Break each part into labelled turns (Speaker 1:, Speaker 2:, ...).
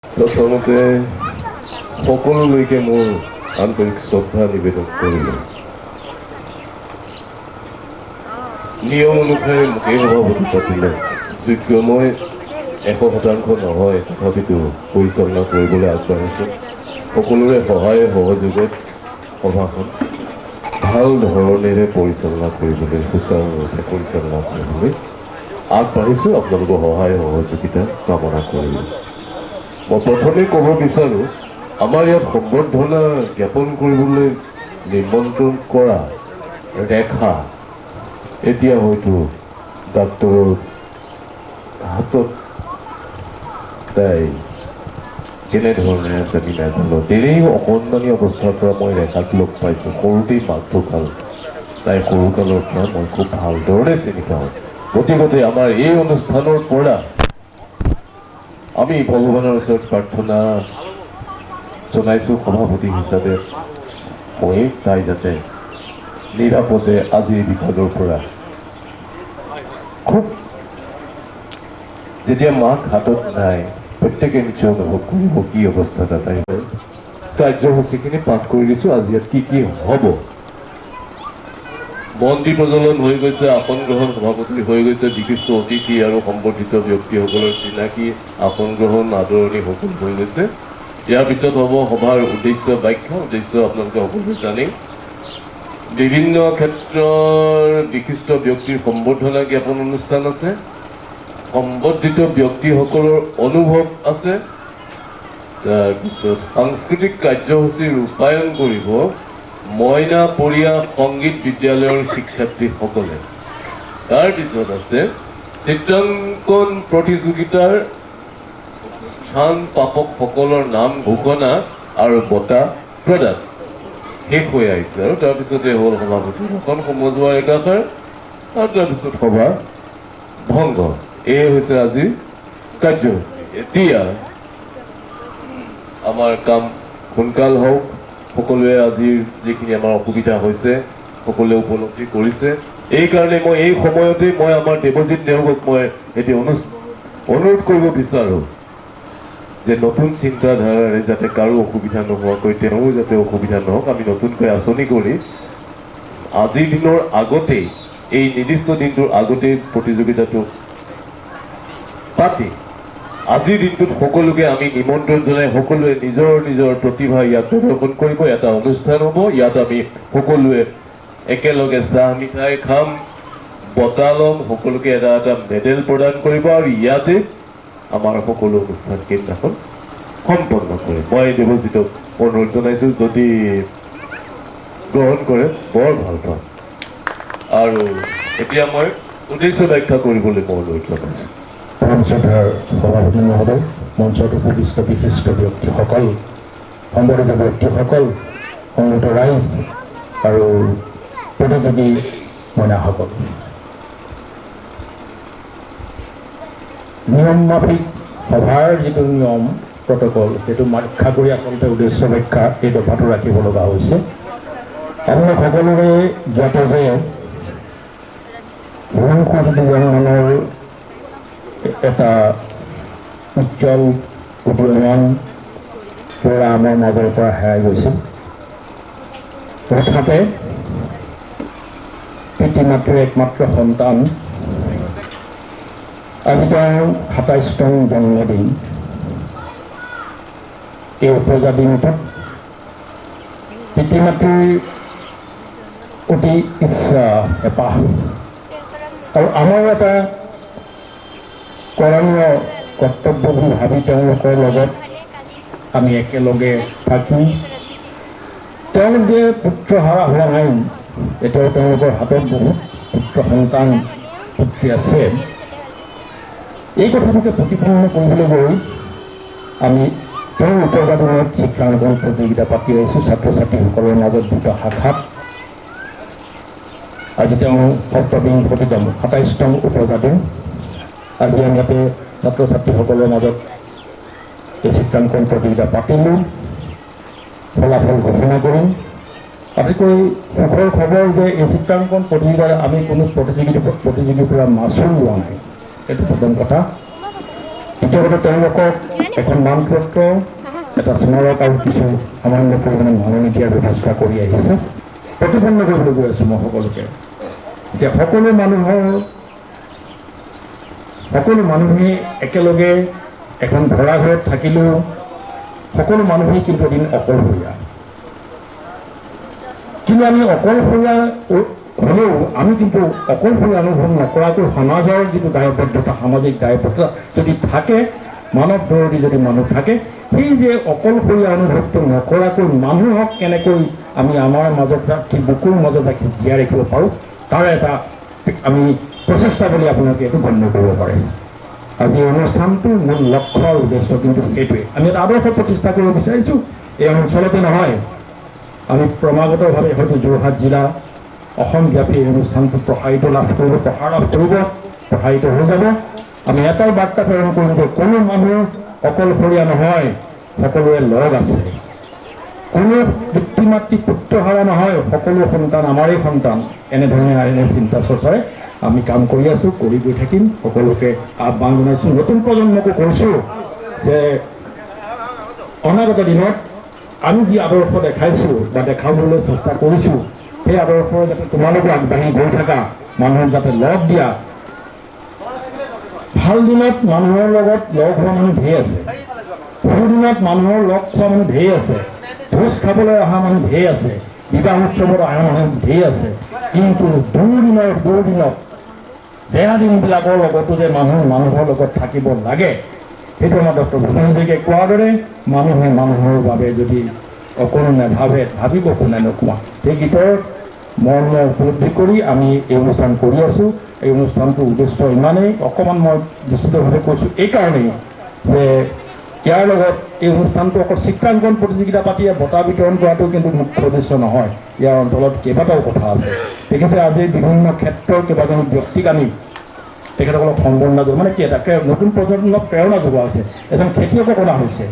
Speaker 1: প্ৰথমতে সকলোলৈকে মোৰ আন্তৰিক শ্ৰদ্ধা নিবেদন কৰিলোঁ। নিয়ম অনুসাৰে মোকেই সভাপতি পাতিলে, যোগ্য মই 100% নহয়, তথাপিতো পৰিচালনা কৰিবলৈ আগবাঢ়িছোঁ। সকলোৰে সহায় সহযোগত সভাখন ভাল ধৰণেৰে পৰিচালনা কৰিবলৈ, সুচাৰুৰূপে পৰিচালনা কৰিবলৈ আগবাঢ়িছোঁ। আপোনালোকৰ সহায় সহযোগিতা কামনা কৰিলোঁ। মই প্ৰথমে ক'ব বিচাৰোঁ, আমাৰ ইয়াত সম্বৰ্ধনা জ্ঞাপন কৰিবলৈ নিমন্ত্ৰণ কৰা ৰেখা এতিয়া হয়তো ডাক্তৰৰ হাতত তাই কেনেধৰণে আছে আমি নাজানো। তেনেই অকণমানি অৱস্থাৰ পৰা মই ৰেখাক লগ পাইছোঁ। সৰুতেই মাতটো ভাল, তাই সৰুকালৰ পৰা মই খুব ভালধৰণে চিনি পাওঁ। গতিকে আমাৰ এই অনুষ্ঠানৰ পৰা আমি ভগৱানৰ ওচৰত প্ৰাৰ্থনা জনাইছোঁ, সভাপতি হিচাপে মই তাই যাতে নিৰাপদে আজিৰ বিভাগৰ পৰা খুব যেতিয়া মাক হাতত নাই, প্ৰত্যেকে নিশ্চয় অনুভৱ কৰিব কি অৱস্থা তাই হয়। কাৰ্যসূচীখিনি পাঠ কৰি দিছোঁ। আজি ইয়াত কি কি হ'ব। বন্তি প্ৰজ্বলন হৈ গৈছে, আসন গ্ৰহণ সভাপতি হৈ গৈছে, বিশিষ্ট অতিথি আৰু সম্বৰ্ধিত ব্যক্তিসকলৰ চিনাকি আসন গ্ৰহণ আদৰণি সকলো হৈ গৈছে। ইয়াৰ পিছত হ'ব সভাৰ উদ্দেশ্য ব্যাখ্যা। উদ্দেশ্য আপোনালোকে সকলোৱে জানেই। বিভিন্ন ক্ষেত্ৰৰ বিশিষ্ট ব্যক্তিৰ সম্বৰ্ধনা জ্ঞাপন অনুষ্ঠান আছে, সম্বৰ্ধিত ব্যক্তিসকলৰ অনুভৱ আছে। তাৰপিছত সাংস্কৃতিক কাৰ্যসূচী ৰূপায়ণ কৰিব মইনাপৰীয়া সংগীত বিদ্যালয়ৰ শিক্ষাৰ্থীসকলে। তাৰপিছত আছে চিত্ৰাংকন প্ৰতিযোগিতাৰ স্থান প্ৰাপকসকলৰ নাম ঘোষণা আৰু বঁটা প্ৰদান শেষ হৈ আহিছে। আৰু তাৰপিছতে হ'ল সভাপতি ভাষণ সমজুৱাৰ একাষাৰ, আৰু তাৰপিছত সভা ভংগ। এই হৈছে আজিৰ কাৰ্যসূচী। এতিয়া আমাৰ কাম সোনকাল হওক। সকলোৱে আজিৰ যিখিনি আমাৰ অসুবিধা হৈছে সকলোৱে উপলব্ধি কৰিছে। এইকাৰণে মই এই সময়তেই মই আমাৰ দেৱজিৎ নেওগক মই এটি অনুৰোধ কৰিব বিচাৰোঁ যে নতুন চিন্তাধাৰাৰে যাতে কাৰো অসুবিধা নোহোৱাকৈ তেওঁও যাতে অসুবিধা নহওক, আমি নতুনকৈ আঁচনি কৰি আজিৰ দিনৰ আগতেই, এই নিৰ্দিষ্ট দিনটোৰ আগতেই প্ৰতিযোগিতাটো পাতি আজিৰ দিনটোত সকলোকে আমি নিমন্ত্ৰণ জনাই সকলোৱে নিজৰ নিজৰ প্ৰতিভা ইয়াত প্ৰদৰ্শন কৰিব। এটা অনুষ্ঠান হ'ব, ইয়াত আমি সকলোৱে একেলগে চাহ মিঠাই খাম, বঁটা ল'ম, সকলোকে এটা এটা মেডেল প্ৰদান কৰিব, আৰু ইয়াতে আমাৰ সকলো অনুষ্ঠান কেইদিনাখন সম্পন্ন কৰিম। মই দেৱজিতক অনুৰোধ জনাইছোঁ, যদি গ্ৰহণ কৰে বৰ ভাল পাম। আৰু এতিয়া মই উদ্দেশ্য ব্যাখ্যা কৰিবলৈ মই অনুৰোধ জনাইছোঁ।
Speaker 2: পৰমশ্ৰদ্ধাৰ সভাপতি মহোদয়, মঞ্চত উপবিষ্ট বিশিষ্ট ব্যক্তিসকল, সম্বৰ্ধিত ব্যক্তিসকল, সংগীত ৰাইজ আৰু প্ৰতিযোগী মইনাসকল, নিয়ম মাফিক সভাৰ যিটো নিয়ম প্ৰট'কল সেইটো ব্যাখ্যা কৰি আচলতে উদ্দেশ্য ব্যাখ্যা এই দফাটো ৰাখিব লগা হৈছে। আপোনালোক সকলোৰে জ্ঞাত যে ভুৱনখোজ এটা উজ্জ্বল উদীয়মান ল'ৰা আমাৰ মাজৰ পৰা হেৰাই গৈছিল। হঠাতে পিতৃ মাতৃৰ একমাত্ৰ সন্তান, আজি তেওঁৰ 27তম জন্মদিন। এই উপজা দিনটোত পিতৃ মাতৃৰ অতি ইচ্ছা, হেঁপাহ আৰু আমাৰ এটা কৰণীয় কৰ্তব্য বুলি ভাবি তেওঁলোকৰ লগত আমি একেলগে থাকি, তেওঁলোক যে পুত্ৰ হাৰা হোৱা নাই, এতিয়াও তেওঁলোকৰ হাতত বহুত পুত্ৰ সন্তান পুত্ৰী আছে। এই কথাটোকে প্ৰতিপন্ন কৰিবলৈ গৈ আমি তেওঁৰ উপজা দিনত চিত্ৰাংকন প্ৰতিযোগিতা পাতি আহিছোঁ ছাত্ৰ ছাত্ৰীসকলৰ মাজত দুটা শাখাত। আজি তেওঁ 27তম উপজা দিন। আজি আমি ইয়াতে ছাত্ৰ ছাত্ৰীসকলৰ মাজত এই চিত্ৰাংকন প্ৰতিযোগিতা পাতিলোঁ, ফলাফল ঘোষণা কৰিম। আটাইতকৈ সুখৰ খবৰ যে এই চিত্ৰাংকন প্ৰতিযোগিতাত আমি কোনো প্ৰতিযোগীৰ পৰা মাচুল লোৱা নাই, এইটো প্ৰথম কথা। দ্বিতীয় কথা, তেওঁলোকক এখন নামপত্ৰ এটা স্মাৰক আৰু কিছু সামান্য পৰিমাণে মাননি দিয়াৰ ব্যৱস্থা কৰি আহিছে। প্ৰতিপন্ন কৰিবলৈ গৈ আছোঁ মই সকলোকে যে সকলো মানুহে একেলগে এখন ভৰা ঘৰত থাকিলেও সকলো মানুহেই কিন্তু এদিন অকলশৰীয়া। কিন্তু আমি অকলশৰীয়া হ'লেও আমি কিন্তু অকলশৰীয়া অনুভৱ নকৰাকৈ সমাজৰ যিটো দায়বদ্ধতা, সামাজিক দায়বদ্ধতা যদি থাকে, মানৱ দৰদী যদি মানুহ থাকে, সেই যে অকলশৰীয়া অনুভৱটো নকৰাকৈ মানুহক কেনেকৈ আমি আমাৰ মাজত ৰাখি, বুকুৰ মাজত ৰাখি জীয়াই ৰাখিব পাৰোঁ, তাৰ এটা আমি প্ৰচেষ্টা বুলি আপোনালোকে এইটো গণ্য কৰিব পাৰে। আজি এই অনুষ্ঠানটোৰ মূল লক্ষ্য আৰু উদ্দেশ্য কিন্তু সেইটোৱে। আমি এটা আদৰ্শ প্ৰতিষ্ঠা কৰিব বিচাৰিছোঁ। এই অঞ্চলতে নহয়, আমি ক্ৰমাগতভাৱে হয়তো যোৰহাট জিলা, অসমব্যাপী এই অনুষ্ঠানটো প্ৰসাৰিত লাভ কৰিব, প্ৰসাৰিত হৈ যাব। আমি এটাই বাৰ্তা প্ৰেৰণ কৰিম যে কোনো মানুহ অকলশৰীয়া নহয়, সকলোৱে লগ আছে। কোনো পিতৃ মাতৃ পুত্ৰহাৰা নহয়, সকলো সন্তান আমাৰেই সন্তান। এনে চিন্তা চৰ্চাৰে আমি কাম কৰি আছোঁ, কৰি গৈ থাকিম। সকলোকে আহ্বান জনাইছোঁ, নতুন প্ৰজন্মকো কৈছোঁ যে অনাগত দিনত আমি যি আদৰ্শ দেখাইছোঁ বা দেখাবলৈ চেষ্টা কৰিছোঁ, সেই আদৰ্শ যাতে তোমালোকে আগবাঢ়ি গৈ থাকা, মানুহক যাতে লগ দিয়া। ভাল দিনত মানুহৰ লগত লগ হোৱা মানুহ ঢেৰ আছে, সুদিনত মানুহৰ লগ খোৱা মানুহ ঢেৰ আছে, ভোজ খাবলৈ অহা মানুহ ঢেৰ আছে, বিবাহ উৎসৱত অহা মানুহ ঢেৰ আছে। কিন্তু দুদিনত বেয়া দিনবিলাকৰ লগতো যে মানুহৰ লগত থাকিব লাগে, সেইটো আমাৰ ডক্টৰ ভূপেন হাজৰিকাই কোৱাৰ দৰে মানুহে মানুহৰ বাবে যদি অকণো নেভাবে, ভাবিব কোনে নোকোৱা। সেই গীতৰ মৰ্ম উপলব্ধি কৰি আমি এই অনুষ্ঠান কৰি আছোঁ। এই অনুষ্ঠানটোৰ উদ্দেশ্য ইমানেই, অকণমান মই নিশ্চিতভাৱে কৈছোঁ এইকাৰণেই যে ইয়াৰ লগত এই অনুষ্ঠানটো অকল চিত্ৰাংকন প্ৰতিযোগিতা পাতি বঁটা বিতৰণ কৰাটো কিন্তু মুখ্য উদ্দেশ্য নহয়। ইয়াৰ অন্তলত কেইবাটাও কথা আছে। দেখিছে আজি বিভিন্ন ক্ষেত্ৰৰ কেইবাজনো ব্যক্তিক আনি তেখেতসকলক সম্বৰ্ধনা জনোৱা, মানে কি তাকে নতুন প্ৰজন্মক প্ৰেৰণা যোগোৱা হৈছে। এজন খেতিয়কক অনা হৈছে,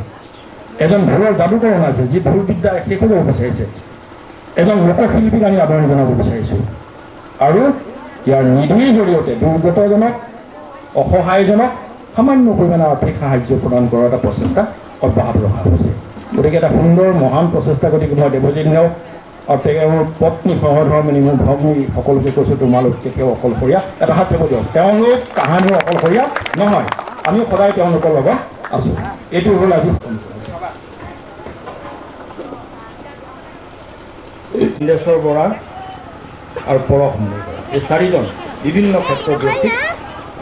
Speaker 2: এজন ঢোলৰ যাদুকৰ অনা হৈছে, যি ঢোল বিদ্যা শেষ হৈ যাব বিচাৰিছে, এজন লোকশিল্পীক আমি আদৰণি জনাব বিচাৰিছোঁ। আৰু ইয়াৰ নিধিৰ জৰিয়তে দুৰ্গতজনক, অসহায়জনক সামান্য পৰিমাণে আৰ্থিক সাহায্য প্ৰদান কৰাৰ এটা প্ৰচেষ্টা অব্যাহত ৰখা হৈছে। গতিকে এটা সুন্দৰ মহান প্ৰচেষ্টা। গতিকে মই দেৱজিৎ নেওগ আৰু তেওঁৰ পত্নী সহধৰ্মিনী মোৰ ভগ্নী সকলোকে কৈছোঁ, তোমালোক কেতিয়াও অকলশৰীয়া, এটা হাত চাব দিয়ক। তেওঁলোক কাহানিও অকলশৰীয়া নহয়, আমি সদায় তেওঁলোকৰ লগত আছোঁ। এইটো হ'ল আজি ইন্দ্ৰেশ্বৰ বৰা আৰু পৰশ মণি বৰা, এই চাৰিজন বিভিন্ন ক্ষেত্ৰৰ ব্যক্তিক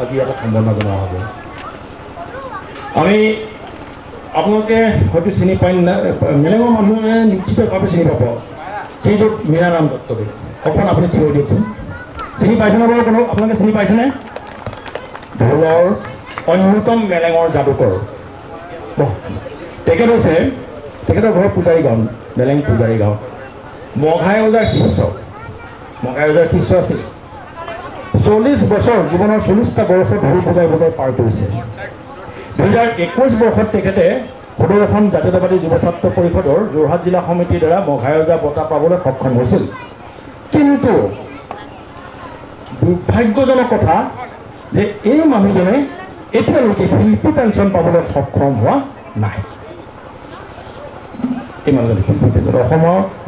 Speaker 2: আজি এটা সম্বৰ্ধনা জনোৱা হ'ব। আমি আপোনালোকে হয়তো চিনি পাই, মেলেঙৰ মানুহে নিশ্চিতভাৱে চিনি পাব শ্ৰীযুত মীৰাৰাম দত্তদেৱ। অকণমান আপুনি থিয় হৈ দিয়কচোন। চিনি পাইছেনে বাৰু কোনো? আপোনালোকে চিনি পাইছেনে? ঢোলৰ অন্যতম মেলেঙৰ যাদুকৰ তেখেত হৈছে, তেখেতৰ ঘৰ পূজাৰী গাঁও, মেলেং পূজাৰী গাঁও। মঘাই ওজাৰ শিষ্য আছিল। 40 বছৰ, জীৱনৰ 40টা বৰ্ষ ঢোল বজাই পাৰ কৰিছে। 2021 বৰ্ষত তেখেতে সুদৰ্শন জাতীয়তাবাদী যুৱ ছাত্ৰ পৰিষদৰ যোৰহাট জিলা সমিতিৰ দ্বাৰা মঘাই ওজা বঁটা পাবলৈ সক্ষম হৈছিল। কিন্তু দুৰ্ভাগ্যজনক কথা যে এই মানুহজনে এতিয়ালৈকে শিল্পী পেঞ্চন পাবলৈ সক্ষম হোৱা নাই। এই মানুহজনে শিল্পী পেঞ্চন,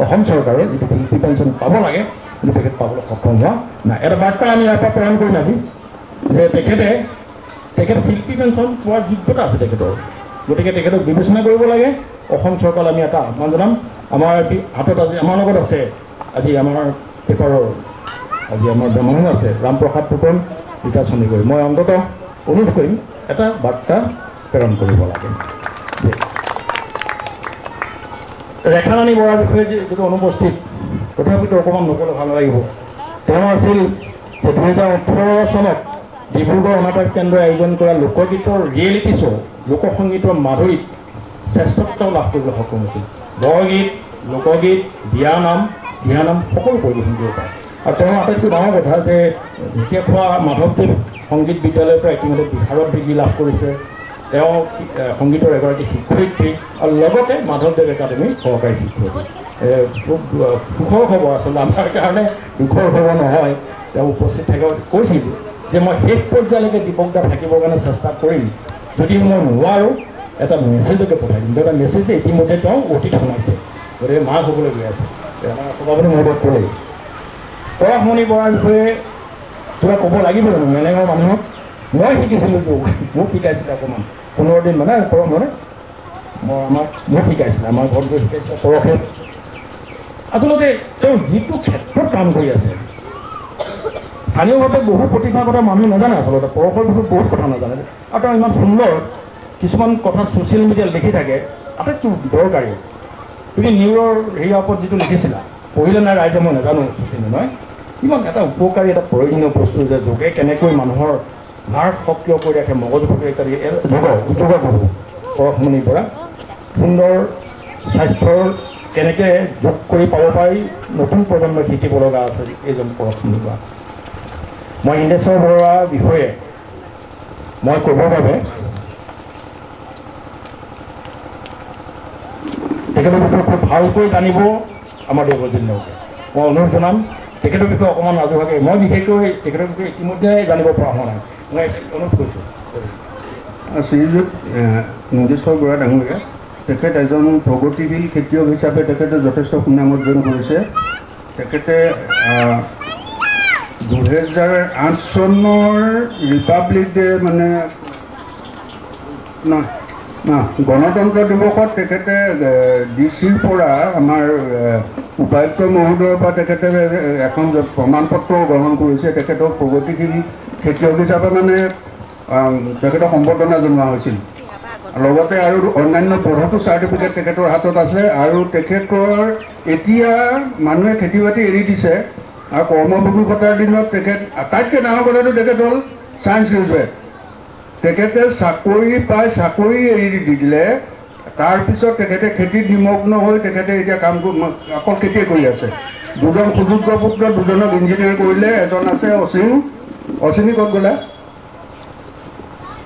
Speaker 2: অসম চৰকাৰৰ যিটো শিল্পী পেঞ্চন পাব লাগে, কিন্তু তেখেত পাবলৈ সক্ষম হোৱা নাই। এটা বাৰ্তা আমি ইয়াৰ পৰা প্ৰেৰণ কৰিম আজি যে তেখেত শিল্পী পেঞ্চন পোৱাৰ যোগ্যতা আছে তেখেতৰ। গতিকে তেখেতক বিবেচনা কৰিব লাগে। অসম চৰকাৰলৈ আমি এটা আহ্বান জনাম। আমাৰ হাতত আজি আমাৰ লগত আছে, আজি আমাৰ পেপাৰৰ আজি আমাৰ মানুহ আছে, ৰামপ্ৰসাদ ফুকন, ৰীতা চন্দিগড়। মই অন্ততঃ অনুৰোধ কৰিম এটা বাৰ্তা প্ৰেৰণ কৰিব লাগে। ৰেখাৰাণী বৰাৰ বিষয়ে যিটো অনুপস্থিত, তথাপিতো অকণমান নক'লে ভাল লাগিব। তেওঁ আছিল 2018 চনত ডিব্ৰুগড় অনাতাঁৰ কেন্দ্ৰই আয়োজন কৰা লোকগীতৰ ৰিয়েলিটি শ্ব' লোকসংগীতৰ মাধুৰীত শ্ৰেষ্ঠত্ব লাভ কৰিবলৈ সক্ষম হৈছিল। বৰগীত, লোকগীত, দিহানাম সকলো পৰিৱেশন কৰিব পাৰে। আৰু তেওঁৰ আটাইতকৈ ডাঙৰ কথা যে ঢেকীয়াখোৱা মাধৱদেৱ সংগীত বিদ্যালয়ৰ পৰা ইতিমধ্যে বিশাৰদ ডিগ্ৰী লাভ কৰিছে। তেওঁ সংগীতৰ এগৰাকী শিক্ষয়িত্ৰী আৰু লগতে মাধৱদেৱ একাডেমীৰ সহকাৰী শিক্ষয়িত্ৰী। খুব সুখৰ খবৰ আচলতে, আমাৰ কাৰণে দুখৰ খবৰ নহয়। তেওঁ উপস্থিত থাকে কৈছিল যে মই শেষ পৰ্যায়লৈকে দীপক দা থাকিবৰ কাৰণে চেষ্টা কৰিম, যদি মই নোৱাৰোঁ এটা মেছেজকে পঠাই দিম, এটা মেছেজে ইতিমধ্যে তেওঁ অতীত শুনাইছে, গতিকে মাক হ'বলৈ গৈ আছে। আমাৰ সভাপতি মহোদয় ক'লেই পৰশমণি বৰাৰ বিষয়ে কিবা ক'ব লাগিব জানো মেলেঙৰ মানুহক? মই শিকিছিলোঁ যোগ, মোক শিকাইছিলে অকণমান 15 দিন মানে পৰশ মোক শিকাইছিলে, আমাৰ ঘৰত গৈ শিকাইছিলে পৰশে। আচলতে তেওঁ যিটো ক্ষেত্ৰত কাম কৰি আছে, স্থানীয়ভাৱে বহু প্ৰতিভাগত মানুহ নাজানে, আচলতে পৰশৰ বিষয়ে বহুত কথা নাজানে, আৰু তেওঁ ইমান সুন্দৰ কিছুমান কথা ছ'চিয়েল মিডিয়াত লিখি থাকে, আটাইতকৈ দৰকাৰী। তুমি নিউৰৰ হেৰিয়াৰ ওপৰত যিটো লিখিছিলা, পঢ়িলে নাই ৰাইজে, মই নাজানো ছ'চিয়েল নহয়, ইমান এটা উপকাৰী এটা প্ৰয়োজনীয় বস্তু যে যোগে কেনেকৈ মানুহৰ নাৰ্ভ সক্ৰিয় কৰি ৰাখে, মগজু সক্ৰিয় কৰি যোগাগুৰু পৰশমণি বৰা। সুন্দৰ স্বাস্থ্যৰ কেনেকৈ যোগ কৰি পাব পাৰি নতুন প্ৰজন্মই শিকিব লগা আছে এইজন পৰশমণি বৰা। মই ইন্দ্ৰেশ্বৰ বৰুৱাৰ বিষয়ে মই ক'বৰ বাবে তেখেতৰ বিষয়ে খুব ভালকৈ জানিব আমাৰ দেৱজিৎ নেওগে। মই অনুৰোধ জনাম তেখেতৰ বিষয়ে অকণমান ৰাজহুৱাকৈ, মই বিশেষকৈ তেখেতৰ বিষয়ে ইতিমধ্যে জানিব পৰা হোৱা নাই, মই অনুৰোধ কৰিছোঁ।
Speaker 3: শ্ৰীযুত ইন্দ্ৰেশ্বৰ বৰা ডাঙৰীয়া, তেখেত এজন প্ৰগতিশীল খেতিয়ক হিচাপে তেখেতে যথেষ্ট সুনাম অৰ্জন কৰিছে। তেখেতে 2008 চনৰ ৰিপাব্লিক ডে মানে গণতন্ত্ৰ দিৱসত তেখেতে DC-ৰ পৰা আমাৰ উপায়ুক্ত মহোদয়ৰ পৰা তেখেতে এখন প্ৰমাণ পত্ৰ গ্ৰহণ কৰিছে। তেখেতক প্ৰগতিশীল খেতিয়ক হিচাপে মানে তেখেতক সম্বৰ্ধনা জনোৱা হৈছিল। লগতে আৰু অন্যান্য বহুতো চাৰ্টিফিকেট তেখেতৰ হাতত আছে, আৰু তেখেতৰ এতিয়া মানুহে খেতি বাতি এৰি দিছে, আৰু কৰ্মবিমুখতাৰ দিনত তেখেত আটাইতকৈ ডাঙৰ কথাটো তেখেত হ'ল ছায়েন্স গ্ৰেজুৱেট। তেখেতে চাকৰি পাই চাকৰি এৰি দি দিলে, তাৰপিছত তেখেতে খেতিত নিমগ্ন হৈ তেখেতে এতিয়া কাম অকল খেতিয়ে কৰি আছে। দুজন সুযোগ্য পুত্ৰ, দুজনক ইঞ্জিনিয়াৰ কৰিলে, এজন আছে অশ্বিনী ক'ত গ'লে?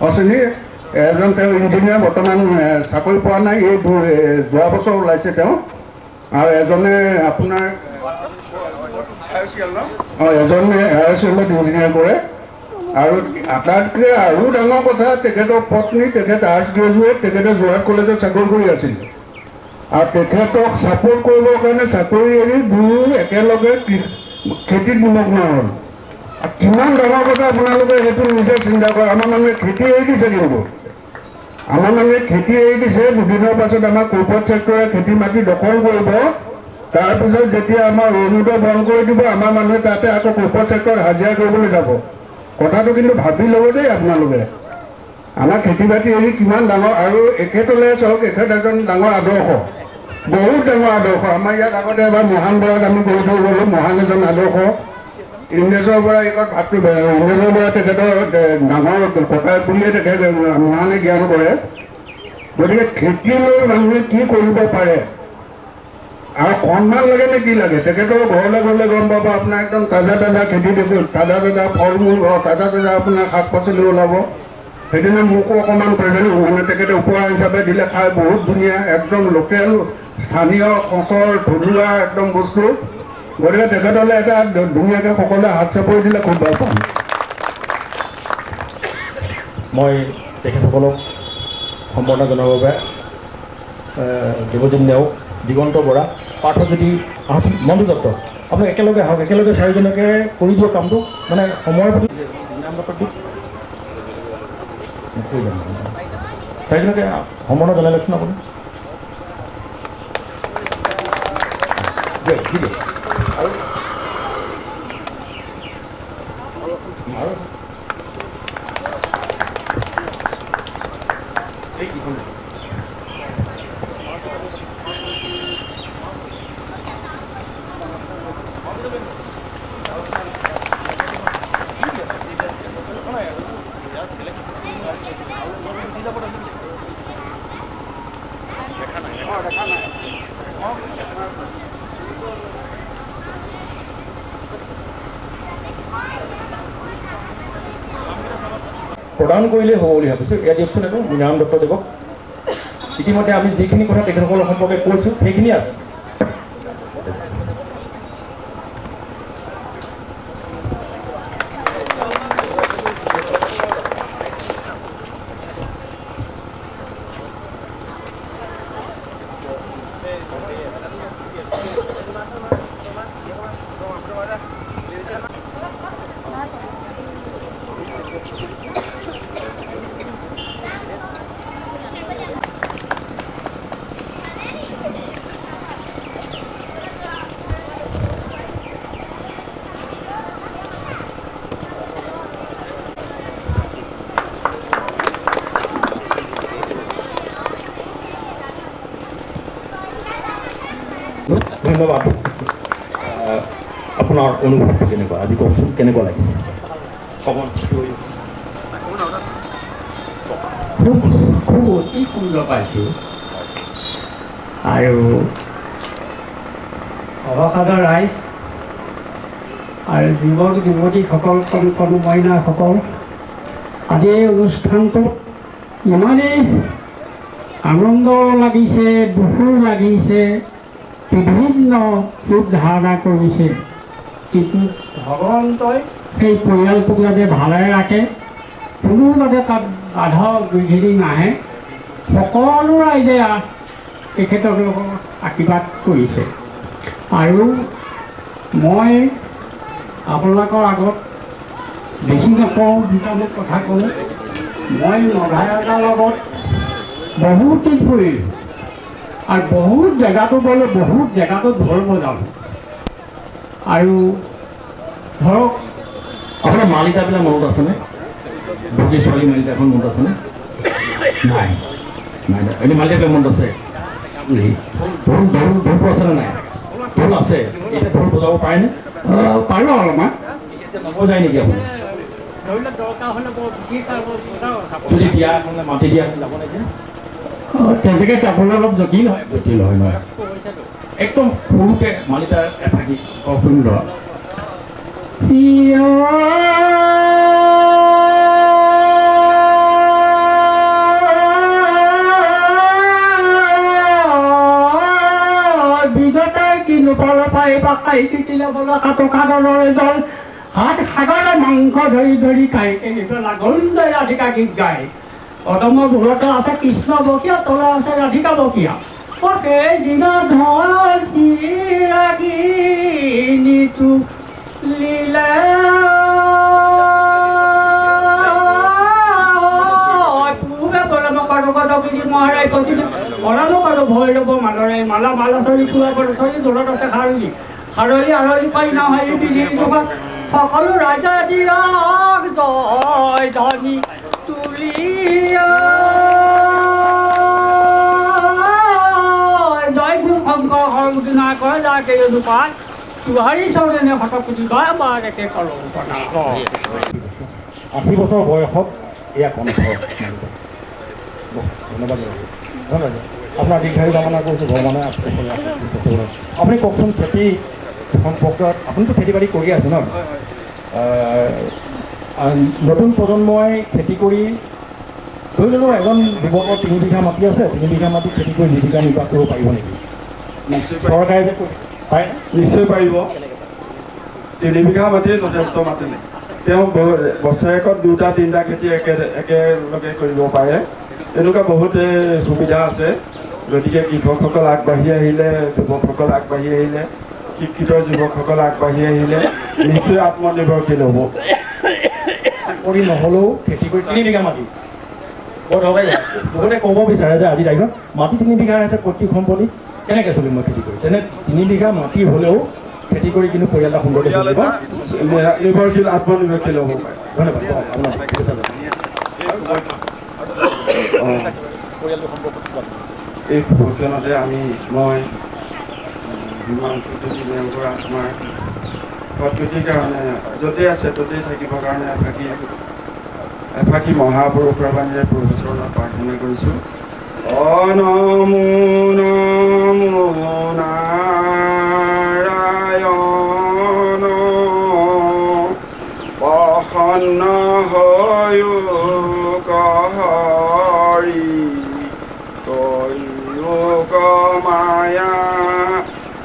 Speaker 3: অশ্বিনী এজন তেওঁ ইঞ্জিনিয়াৰ, বৰ্তমান চাকৰি পোৱা নাই, এই যোৱা বছৰ ওলাইছে তেওঁ। আৰু এজনে আপোনাৰ এজনে AICL-ত ইঞ্জিনিয়াৰ কৰে। আৰু আটাইতকৈ আৰু ডাঙৰ কথা, তেখেতৰ পত্নী তেখেত আৰ্টছ গ্ৰেজুৱেট, তেখেতে যোৰহাট কলেজত চাকৰি কৰি আছিল, আৰু তেখেতক ছাপোৰ্ট কৰিবৰ কাৰণে চাকৰি এৰি দুয়ো একেলগে খেতিত নিমগ্ন হ'ল। কিমান ডাঙৰ কথা আপোনালোকে সেইটো নিজে চিন্তা কৰে। আমাৰ মানুহে খেতি এৰি দিছে, কিন্তু আমাৰ মানুহে খেতি এৰি দিছে, দুদিনৰ পাছত আমাৰ কৰ্পৰেট ছেক্টৰে খেতি মাটি দখল কৰিব, তাৰপিছত যেতিয়া আমাৰ অৰুণোদয় বন্ধ কৰি দিব, আমাৰ মানুহে তাতে আকৌ কৰ্পৰেট ছেক্টৰত হাজিৰা কৰিবলৈ যাব। কথাটো কিন্তু ভাবি ল'ব দেই আপোনালোকে। আমাৰ খেতি বাতি এৰি কিমান ডাঙৰ, আৰু এখেতলৈ চাওক, এখেত এজন ডাঙৰ আদৰ্শ, বহুত ডাঙৰ আদৰ্শ। আমাৰ ইয়াত আগতে এবাৰ মহান বৰাক আমি গৈ থৈ গ'লোঁ, মহান এজন আদৰ্শ। ইন্দ্ৰেশ্বৰ বৰা এইকত ভাতটো ইন্দ্ৰেশ্বৰ বৰা তেখেতৰ ডাঙৰ ককাই বুলিয়ে তেখেত মহানে জ্ঞান কৰে। গতিকে খেতি লৈ মানুহে কি কৰিব পাৰে আৰু সন্মান লাগে নে কি লাগে, তেখেতৰ ঘৰলৈ গ'লে গম পাব। আপোনাৰ একদম তাজা তাজা খেতি দেখোঁ, তাজা তাজা ফল মূল, তাজা তাজা আপোনাৰ শাক পাচলি ওলাব। সেইদিনা মোকো অকণমান প্ৰেজেণ্ট মানে তেখেতে উপহাৰ হিচাপে দিলে, খাই বহুত ধুনীয়া, একদম লোকেল স্থানীয় সঁচৰ থলুৱা একদম বস্তু। গতিকে তেখেতলৈ এটা ধুনীয়াকৈ সকলোৱে হাত চাপৰি দিলে খুব ভাল পাম।
Speaker 2: মই তেখেতসকলক সম্বৰ্ধনা জনাবৰ বাবে দেৱজিৎ নেওগ, দিগন্ত বৰা, পাৰ্থজ্যোতি মঞ্জু দত্ত, আপোনালোক একেলগে আহক, একেলগে চাৰিজনকে কৰি দিয়ক কামটো, মানে সময়ৰ প্ৰতি চাৰিজনকে সম্বৰ্ধনা জনাই লওকচোন আপুনি। আৰু প্ৰদান কৰিলেই হ'ব বুলি ভাবিছোঁ। এয়া দিয়কচোন, এইটো মীনাৰাম দত্ত দেৱক। ইতিমধ্যে আমি যিখিনি কথা তেখেতসকলৰ সম্পৰ্কে কৈছোঁ সেইখিনি আছে। ধন্যবাদ। আপোনাৰ অনুভৱটো কেনেকুৱা আজি কওকচোন, কেনেকুৱা লাগিছে?
Speaker 4: খুব খুব অতি সুন্দৰ পাইছোঁ আৰু সভাসদৰ ৰাইজ আৰু যুৱক যুৱতীসকল সৰু সৰু মইনাসকল আজি এই অনুষ্ঠানটোত ইমানেই আনন্দ লাগিছে, দুখো লাগিছে, বিভিন্ন ৰূপ ধাৰণা কৰিছে, কিন্তু ভগৱন্তই সেই পৰিয়ালটোক যাতে ভালে ৰাখে, কোনো যাতে তাত বাধা বিঘিনি নাহে, সকলো ৰাইজে তেখেতক আশীৰ্বাদ কৰিছে। আৰু মই আপোনালোকৰ আগত বেছি নকওঁ, দুটামান কথা কওঁ। মই নগাঁৱৰ লগত বহুত দিন ফুৰিলোঁ আৰু বহুত জেগাটো গ'লোঁ, বহুত জেগাটোত ঢোল বজালোঁ আৰু ধৰক
Speaker 2: আপোনাৰ মালিকাবিলাক মনত আছেনে? ভোগী ছোৱালী মালিকাখন মনত আছেনে? নাই নাই নাই, এনেই মালিকাবিলাক মনত আছে? ঢোল ঢোল ঢোলটো আছেনে নাই? ঢোল আছে, এতিয়া ঢোল বজাব পাৰেনে?
Speaker 4: পাৰোঁ অলপমান।
Speaker 2: নবজায় নেকি আপুনি? যদি বিয়া এখনলৈ মাতি দিয়া যাব নেকি?
Speaker 4: তেনেকৈ যাবলৈ অলপ জটিল হয়।
Speaker 2: জটিল হয় নহয়, একদম সৰুকৈ মালিকাৰ এফাকি সুন্দৰ।
Speaker 4: বিগতাই কিনো ফল পাই বা খাই কিছিলে বোলে সাতৰে জল হাত সাগৰে মাংস ধৰি ধৰি খাই লাগন্দে ৰাধিকা গীত গায়। কদমৰ ভূলতে আছে কৃষ্ণ বকীয়া, তলে আছে ৰাধিকা বকীয়া। সেইদিনা ধৰ চিৰাগিনীটো লীলা পূবে পৰম কৰগদগিৰি মহাৰাই কৈছিল পৰম কৰ ভৈৰৱ মালৰে মালা মালা চৰি কুলা চৰি দূৰত আছে খাৰলি খাৰলি আৰলি পাই নহয় বিধিৰ যুগত সকলো ৰাজা দিয়ক জয় ধনী তুলিয়া জয় গুৰু শংকৰ সৰ্বদিনা কৰে যাকে দুপাত তুহাৰী চৰণে শতপুতি গা বাৰ একে কলপনা।
Speaker 2: 80 বছৰ বয়সত এয়া কণ্ঠ। ধন্যবাদ ধন্যবাদ। আপোনাৰ দীৰ্ঘায়ু কামনা কৰিছোঁ, ভগৱানে আপুনি কওকচোন খেতি সম্পৰ্কত, আপুনিতো খেতি বাতি কৰি আছে ন? নতুন প্ৰজন্মই খেতি কৰি ধৰি লওক এজন যুৱকৰ 3 বিঘা মাটি আছে, 3 বিঘা মাটি খেতি কৰি জীৱিকা নিৰ্বাহ কৰিব পাৰিব নেকি? চৰকাৰে যে পাৰে
Speaker 5: নিশ্চয় পাৰিব। 3 বিঘা মাটিয়ে যথেষ্ট মাটি নাই, তেওঁ বছৰেকত 2টা 3টা খেতি একেলগে কৰিব পাৰে। তেনেকুৱা বহুত সুবিধা আছে। গতিকে কৃষকসকল আগবাঢ়ি আহিলে, যুৱকসকল আগবাঢ়ি আহিলে, শিক্ষিত যুৱকসকল আগবাঢ়ি আহিলে নিশ্চয় আত্মনিৰ্ভৰশীল হ'ব।
Speaker 2: চাকৰি নহ'লেও খেতি কৰি 3 বিঘা মাটি বৰ দৰকাৰী। বহুতে ক'ব বিচাৰে যে আজিৰ তাৰিখত মাটি 3 বিঘা আছে, পৈতৃক সম্পত্তি, কেনেকৈ চলিম মই খেতি কৰি? তেনে 3 বিঘা মাটি হ'লেও খেতি কৰি কিন্তু পৰিয়াল এটা সুন্দৰকৈ চলিব,
Speaker 5: নিৰ্ভৰশীল আত্মনিৰ্ভৰশীল হ'ব পাৰে।
Speaker 2: ধন্যবাদ।
Speaker 5: এই ভোটখনতে মই হিমাংশু জ্যোতি মেম্বৰা আমাৰ সৎগতিৰ কাৰণে য'তেই আছে ত'তেই থাকিবৰ কাৰণে এফাকি মহাপুৰুষৰ বাণীৰে প্ৰভু চৰণত প্ৰাৰ্থনা কৰিছোঁ। নমো নমো নাৰায়ণ প্ৰসন্ন হৈও কহৰি তয়োক মায়া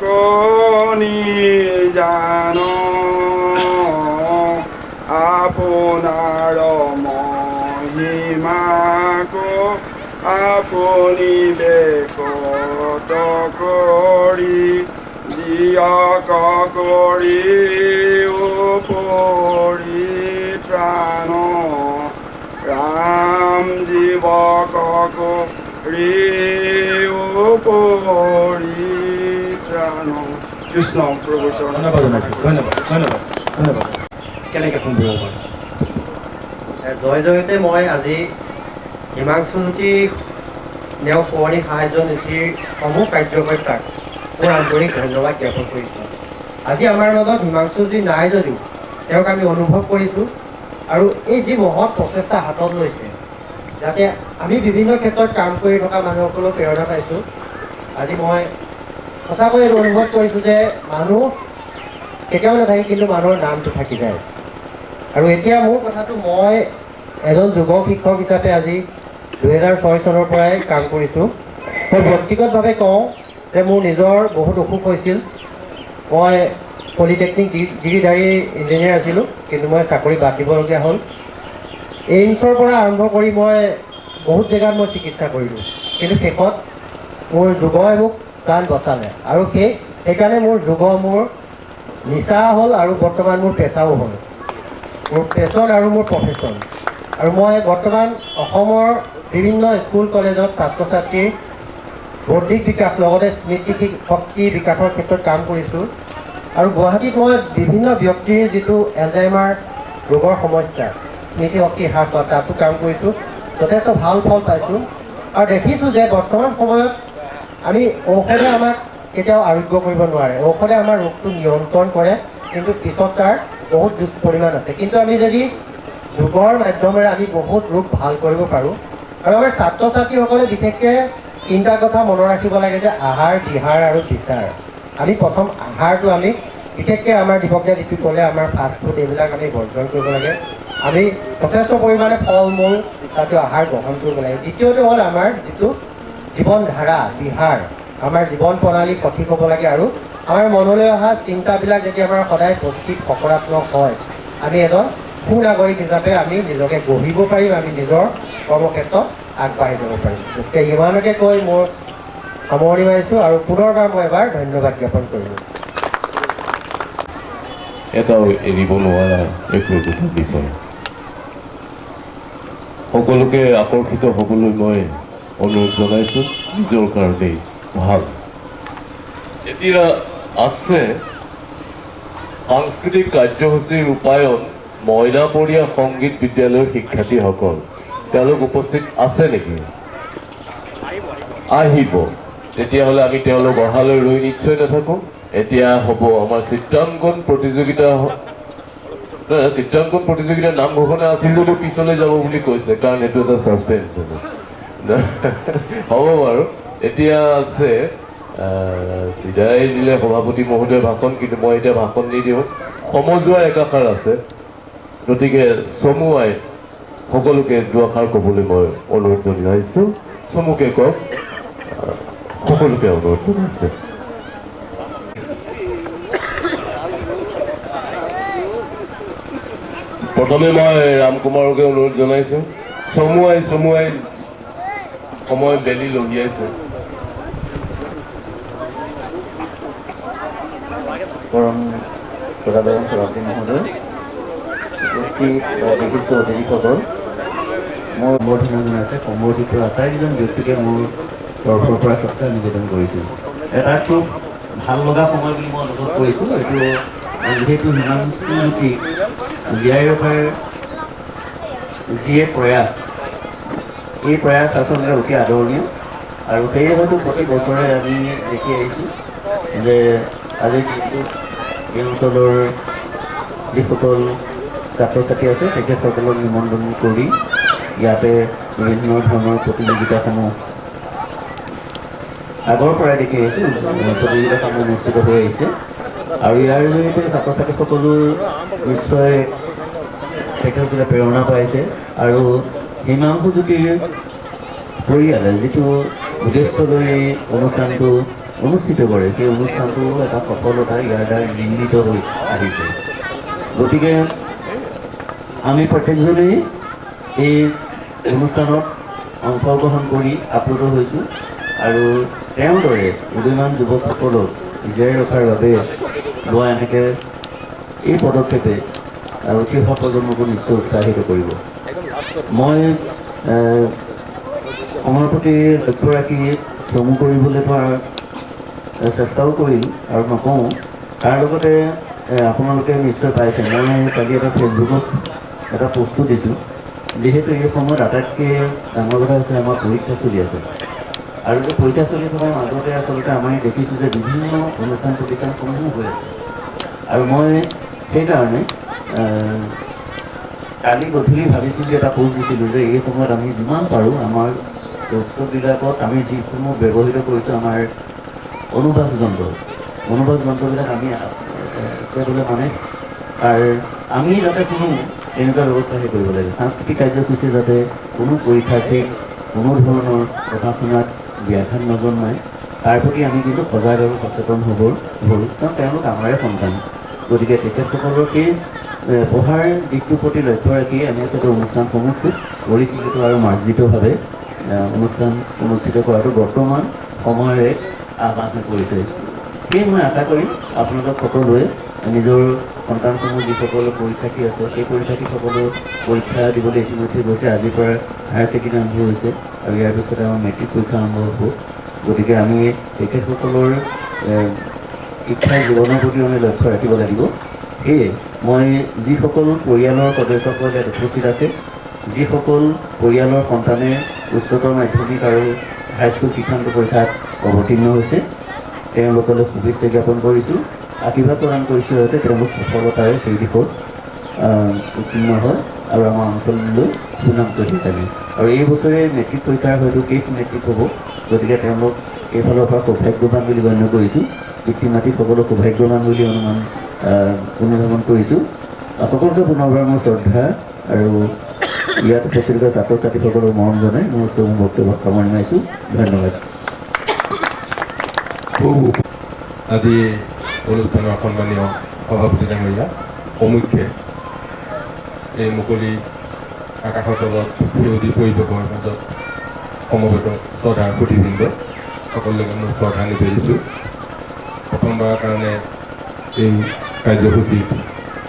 Speaker 5: কণি জান আপোনাৰ মহিমাক আপুনি বেকত কৰি জীয়ক কৰি পৰিত্ৰাণ ৰাম জীৱক কৰি পৰিত্ৰাণ। কৃষ্ণ প্ৰভু চৰণ।
Speaker 2: ধন্যবাদ জনাইছোঁ, ধন্যবাদ ধন্যবাদ ধন্যবাদ। কেনেকৈ সম্ভৱ পাৰে?
Speaker 6: জয় জয়তে মই আজি হিমাংশুজ্যোতি নেওগ সোঁৱৰণী সাহায্য নিধিৰ সমূহ কাৰ্যকৰ্তাক মোৰ আন্তৰিক ধন্যবাদ জ্ঞাপন কৰিছোঁ। আজি আমাৰ মাজত হিমাংশুজ্যোতি নাই যদিও তেওঁক আমি অনুভৱ কৰিছোঁ আৰু এই যি মহৎ প্ৰচেষ্টা হাতত লৈছে যাতে আমি বিভিন্ন ক্ষেত্ৰত কাম কৰি থকা মানুহসকলক প্ৰেৰণা পাইছোঁ। আজি মই সঁচাকৈ এইটো অনুভৱ কৰিছোঁ যে মানুহ কেতিয়াও নাথাকে, কিন্তু মানুহৰ নামটো থাকি যায়। আৰু এতিয়া মোৰ কথাটো, মই এজন যুৱ শিক্ষক হিচাপে আজি 2006 চনৰ পৰাই কাম কৰিছোঁ। মই ব্যক্তিগতভাৱে কওঁ যে মোৰ নিজৰ বহুত অসুখ হৈছিল। মই পলিটেকনিক ডিগ্ৰীধাৰী ইঞ্জিনিয়াৰ আছিলোঁ, কিন্তু মই চাকৰি বাদ দিবলগীয়া হ'ল। এইমছৰ পৰা আৰম্ভ কৰি মই বহুত জেগাত মই চিকিৎসা কৰিলোঁ, কিন্তু শেষত মোৰ যোগই মোক প্ৰাণ বচালে। আৰু সেইকাৰণে মোৰ যোগ মোৰ নিচা হ'ল আৰু বৰ্তমান মোৰ পেচাও হ'ল, মোৰ পেচন আৰু মোৰ প্ৰফেশ্যন। আৰু মই বৰ্তমান অসমৰ বিভিন্ন স্কুল কলেজত ছাত্ৰ ছাত্ৰীৰ বৌদ্ধিক বিকাশ লগতে স্মৃতি শক্তি বিকাশৰ ক্ষেত্ৰত কাম কৰিছোঁ। আৰু গুৱাহাটীত মই বিভিন্ন ব্যক্তিৰ যিটো এলজাইমাৰ ৰোগৰ সমস্যা, স্মৃতি শক্তি হ্ৰাস হোৱা, তাতো কাম কৰিছোঁ। যথেষ্ট ভাল ফল পাইছোঁ আৰু দেখিছোঁ যে বৰ্তমান সময়ত আমি ঔষধে আমাক কেতিয়াও আৰোগ্য কৰিব নোৱাৰে। ঔষধে আমাৰ ৰোগটো নিয়ন্ত্ৰণ কৰে, কিন্তু পিছত তাৰ বহুত দুষ্পৰিমাণ আছে। কিন্তু আমি যদি যোগৰ মাধ্যমেৰে আমি বহুত ৰোগ ভাল কৰিব পাৰোঁ। আৰু আমাৰ ছাত্ৰ ছাত্ৰীসকলে বিশেষকৈ তিনিটা কথা মনত ৰাখিব লাগে যে আহাৰ, বিহাৰ আৰু বিচাৰ। আমি প্ৰথম আহাৰটো আমি বিশেষকৈ আমাৰ দীপকদা যিটো ক'লে আমাৰ ফাষ্টফুড এইবিলাক আমি বৰ্জন কৰিব লাগে। আমি যথেষ্ট পৰিমাণে ফল মূল জাতীয় আহাৰ গ্ৰহণ কৰিব লাগে। দ্বিতীয়টো হ'ল আমাৰ যিটো জীৱন ধাৰা, বিহাৰ, আমাৰ জীৱন প্ৰণালী সঠিক হ'ব লাগে। আৰু আমাৰ মনলৈ অহা চিন্তাবিলাক যদি আমাৰ সদায় পজিটিভ সকাৰাত্মক হয়, আমি এজন সুনাগৰিক হিচাপে আমি নিজকে গঢ়িব পাৰিম, আমি নিজৰ কৰ্মক্ষেত্ৰত আগবাঢ়ি যাব পাৰিম। গতিকে ইমানকে কৈ মোৰ সামৰণি মাৰিছোঁ আৰু পুনৰবাৰ মই এবাৰ ধন্যবাদ জ্ঞাপন কৰিলোঁ।
Speaker 1: এটাও এৰিব নোৱাৰা এক একোটা বিষয়। সকলোকে আকৰ্ষিত হ'বলৈ মই অনুৰোধ জনাইছোঁ, নিজৰ কাৰণেই ভাল। এতিয়া আছে সাংস্কৃতিক কাৰ্যসূচীৰ ৰূপায়ণ মইনাপৰীয়া সংগীত বিদ্যালয়ৰ শিক্ষাৰ্থীসকল। তেওঁলোক উপস্থিত আছে নেকি? আহিব। তেতিয়াহ'লে আমি তেওঁলোক অহালৈ ৰৈ নিশ্চয় নাথাকোঁ। এতিয়া হ'ব আমাৰ চিত্ৰাংকন প্ৰতিযোগিতা। চিত্ৰাংকন প্ৰতিযোগিতাৰ নাম ঘোষণা আছিল যদিও পিছলৈ যাব বুলি কৈছে, কাৰণ এইটো এটা ছাছপেন্স আছে। হ'ব বাৰু। এতিয়া আছে চিধাই দিলে সভাপতি মহোদয় ভাষণ, কিন্তু মই এতিয়া ভাষণ নিদিওঁ। সমজুৱা একাষাৰ আছে, গতিকে চমুৱাই সকলোকে দুআষাৰ ক'বলৈ মই অনুৰোধ জনাইছোঁ। চমুকে কওক, সকলোকে অনুৰোধ জনাইছোঁ। প্ৰথমে মই ৰাম কুমাৰকে অনুৰোধ জনাইছোঁ। চমুৱাই সময় বেলি লহিয়াইছে।
Speaker 7: পৰম শ্ৰদ্ধাৰ সভাপতি মহোদয়, উপস্থিত বিশিষ্ট অতিথিসকল, মই সম্বৰ্ধনা জনাইছে সম্বৰ্ধিত আটাইকেইজন ব্যক্তিকে মোৰ তৰফৰ পৰা শ্ৰদ্ধা নিবেদন কৰিছোঁ। এটা খুব ভাল লগা সময় বুলি মই অনুভৱ কৰিছোঁ। এইটো যিহেতু হিমাংশুজ্যোতি জীয়াই ৰখাৰ যিয়ে প্ৰয়াস, এই প্ৰয়াস আচলতে অতি আদৰণীয়। আৰু সেয়ে হয়তো প্ৰতি বছৰে আমি দেখি আহিছোঁ যে আজিৰ দিনটোত এই অঞ্চলৰ যিসকল ছাত্ৰ ছাত্ৰী আছে তেখেতসকলক নিমন্ত্ৰণ কৰি ইয়াতে বিভিন্ন ধৰণৰ প্ৰতিযোগিতাসমূহ আগৰ পৰাই দেখি আহিছোঁ, প্ৰতিযোগিতাসমূহ অনুষ্ঠিত হৈ আহিছে। আৰু ইয়াৰ জৰিয়তে ছাত্ৰ ছাত্ৰীসকলো নিশ্চয় তেখেতসকলে প্ৰেৰণা পাইছে। আৰু হিমাংশুজ্যোতিৰ পৰিয়ালে যিটো উদ্দেশ্য লৈ এই অনুষ্ঠানটো অনুষ্ঠিত কৰে, সেই অনুষ্ঠানটো এটা সফলতা ইয়াৰ দ্বাৰা নিৰ্মিত হৈ আহিছে। গতিকে আমি প্ৰত্যেকজনেই এই অনুষ্ঠানত অংশগ্ৰহণ কৰি আপ্লুত হৈছোঁ। আৰু তেওঁৰ দৰে উদীয়মান যুৱকসকলক জীয়াই ৰখাৰ বাবে লোৱা এনেকৈ এই পদক্ষেপে উঠি অহা প্ৰজন্মকো নিশ্চয় উৎসাহিত কৰিব। মই সময়ৰ প্ৰতি লক্ষ্য ৰাখি চমু কৰিবলৈ চেষ্টাও কৰিম আৰু নকওঁ। তাৰ লগতে আপোনালোকে নিশ্চয় পাইছে, মই কালি এটা ফেচবুকত এটা পোষ্টো দিছোঁ। যিহেতু এই সময়ত আটাইতকৈ ডাঙৰ কথা হৈছে আমাৰ পৰীক্ষা চলি আছে, আৰু এই পৰীক্ষা চলি থকাৰ মাজতে আচলতে আমি দেখিছোঁ যে বিভিন্ন অনুষ্ঠান প্ৰতিষ্ঠানসমূহো হৈ আছে। আৰু মই সেইকাৰণে কালি গধূলি ভাবিছিলোঁ, এটা পোষ্ট দিছিলোঁ যে এই সময়ত আমি যিমান পাৰোঁ আমাৰ উৎসৱবিলাকত আমি যিসমূহ ব্যৱহৃত কৰিছোঁ আমাৰ অনুবাদ যন্ত্ৰবিলাক আমি কৰিবলৈ মানে আৰু আমি যাতে কোনো এনেকুৱা ব্যৱস্থাহে কৰিব লাগে। সাংস্কৃতিক কাৰ্যসূচী যাতে কোনো পৰীক্ষাৰ্থীক কোনো ধৰণৰ পঢ়া শুনাত ব্যাঘাত নজন্মায়, তাৰ প্ৰতি আমি কিন্তু সজাগ আৰু সচেতন হ'ল, কাৰণ তেওঁলোক আমাৰে সন্তান। গতিকে তেখেতসকলৰ সেই পঢ়াৰ দিশটোৰ প্ৰতি লক্ষ্য ৰাখি আমি আচলতে অনুষ্ঠানসমূহ খুব পৰিশীলিত আৰু মাৰ্জিতভাৱে অনুষ্ঠান অনুষ্ঠিত কৰাটো বৰ্তমান সময়ৰে আহ্বান হৈ পৰিছে। সেয়ে মই আশা কৰিম আপোনালোক সকলোৱে নিজৰ সন্তানসমূহ যিসকল পৰীক্ষাৰ্থী আছে সেই পৰীক্ষাৰ্থীসকলেও পৰীক্ষা দিবলৈ ইতিমধ্যে গৈছে। আজিৰ পৰা হায়াৰ ছেকেণ্ডেৰী আৰম্ভ হৈছে আৰু ইয়াৰ পিছতে আমাৰ মেট্ৰিক পৰীক্ষা আৰম্ভ হ'ব। গতিকে আমি তেখেতসকলৰ শিক্ষাৰ জীৱনৰ প্ৰতি আমি লক্ষ্য ৰাখিব লাগিব। সেয়ে মই যিসকল পৰিয়ালৰ সদস্যসকল ইয়াত উপস্থিত আছে, যিসকল পৰিয়ালৰ সন্তানে উচ্চতৰ মাধ্যমিক আৰু হাইস্কুল শিক্ষান্ত পৰীক্ষাত অৱতীৰ্ণ হৈছে তেওঁলোকলৈ শুভেচ্ছা জ্ঞাপন কৰিছোঁ, আশীৰ্বাদ প্ৰদান কৰিছোঁ যাতে তেওঁলোক সফলতাৰে সেই দিশত উত্তীৰ্ণ হয় আৰু আমাৰ অঞ্চললৈ সুনাম কঢ়িয়াই থাকে। আৰু এই বছৰে মেট্ৰিক পৰীক্ষাৰ হয়তো শেষ মেট্ৰিক হ'ব, গতিকে তেওঁলোক এইফালৰ পৰা সৌভাগ্যৱান বুলি গণ্য কৰিছোঁ। পিতৃ মাতৃসকলক সৌভাগ্যৱান বুলি অনুধাৱন কৰিছোঁ। সকলোকে পুনৰবাৰ মোৰ শ্ৰদ্ধা আৰু ইয়াত উপস্থিত থকা ছাত্ৰ ছাত্ৰীসকলক মৰম জনাই মোৰ চমু বক্তব্য সামৰণি মাৰিছোঁ। ধন্যবাদ।
Speaker 8: আজি অনুষ্ঠানৰ সন্মানীয় সভাপতি ডাঙৰীয়া প্ৰমুখ্যে এই মুকলি আকাশৰ তলত সেউজী পৰিৱেশৰ মাজত সমবেত শ্ৰদ্ধাৰ সুধীবৃন্দ সকলোকে মোৰ শ্ৰদ্ধা নিবেদিছোঁ। প্ৰথমবাৰৰ কাৰণে এই কাৰ্যসূচীত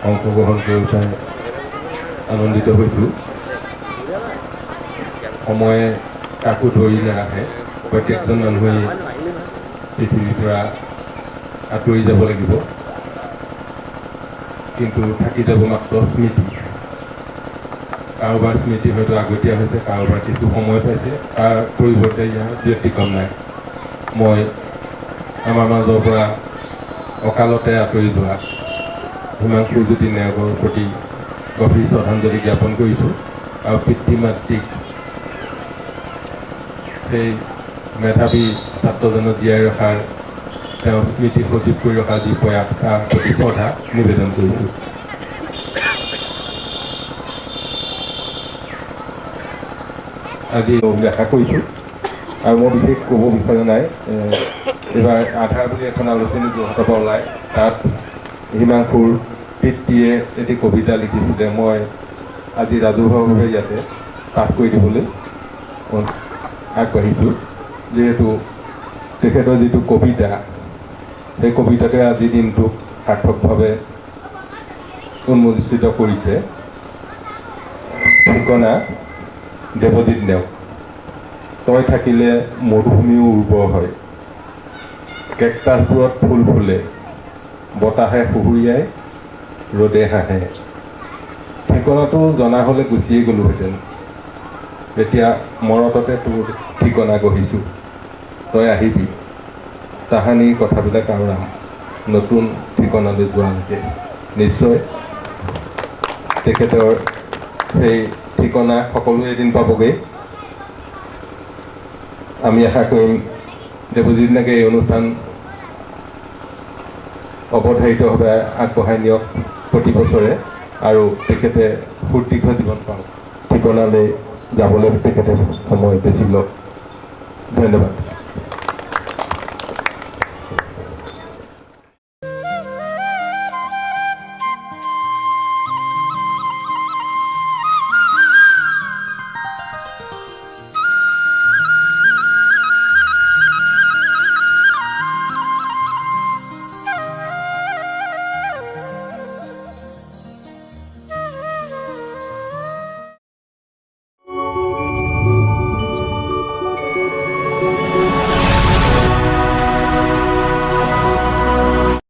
Speaker 8: অংশগ্ৰহণ কৰি উঠাই আনন্দিত হৈছোঁ। সময়ে কাকো ধৰি নাৰাখে, প্ৰত্যেকজন মানুহেই পৃথিৱীৰ পৰা আঁতৰি যাব লাগিব, কিন্তু থাকি যাব মাত্ৰ স্মৃতি। কাৰোবাৰ স্মৃতি হয়তো আগতীয়া হৈছে, কাৰোবাৰ কিছু সময় পাইছে, তাৰ পৰিৱৰ্তে ইয়াৰ ব্যতিক্ৰম নাই। মই আমাৰ মাজৰ পৰা অকালতে আঁতৰি যোৱা হিমাংশুজ্যোতি নেওগৰ প্ৰতি গভীৰ শ্ৰদ্ধাঞ্জলি জ্ঞাপন কৰিছোঁ আৰু পিতৃ মাতৃক সেই মেধাৱী ছাত্ৰজনক জীয়াই ৰখাৰ, তেওঁৰ স্মৃতি সজীৱ কৰি ৰখাৰ যি প্ৰয়াস তাৰ প্ৰতি শ্ৰদ্ধা নিবেদন কৰিছোঁ। আজি বুলি আশা কৰিছোঁ আৰু মই বিশেষ ক'ব বিচৰা নাই। এইবাৰ আধাৰ বুলি এখন আলোচনী যোৰহাটৰ পৰা ওলায়, তাত হিমাংশুৰ পিতৃয়ে এটি কবিতা লিখিছিলে। মই আজি ৰাজহুৱাভাৱে ইয়াতে পাঠ কৰি দিবলৈ আগবাঢ়িছোঁ। যিহেতু তেখেতৰ যিটো কবিতা, সেই কবিতাকে আজিৰ দিনটোক সাৰ্থকভাৱে উন্মোচিত কৰিছে। ঠিকনা দেৱজিৎ নেওগ। তই থাকিলে মৰুভূমিও উৰ্বৰ হয়, কেকটাছবোৰত ফুল ফুলে, বতাহে সুহুৰিয়াই, ৰ'দে হাঁহে। ঠিকনাটো জনা হ'লে গুচিয়ে গ'লোহেঁতেন, এতিয়া মৰততে তোৰ ঠিকনা গঢ়িছোঁ। তই আহিবি, তাহানিৰ কথাবিলাক আওৰাম, নতুন ঠিকনালৈ যোৱালৈকে। নিশ্চয় তেখেতৰ সেই ঠিকনা সকলোৱে এদিন পাবগৈ। আমি আশা কৰিম দেৱজিৎ নেওগে এই অনুষ্ঠান অৱধাৰিতভাৱে আগবঢ়াই নিয়ক প্ৰতি বছৰে, আৰু তেখেতে সুদীৰ্ঘ জীৱন পাওক, ঠিকনালৈ যাবলৈ তেখেতে সময় বেছি লওক। ধন্যবাদ।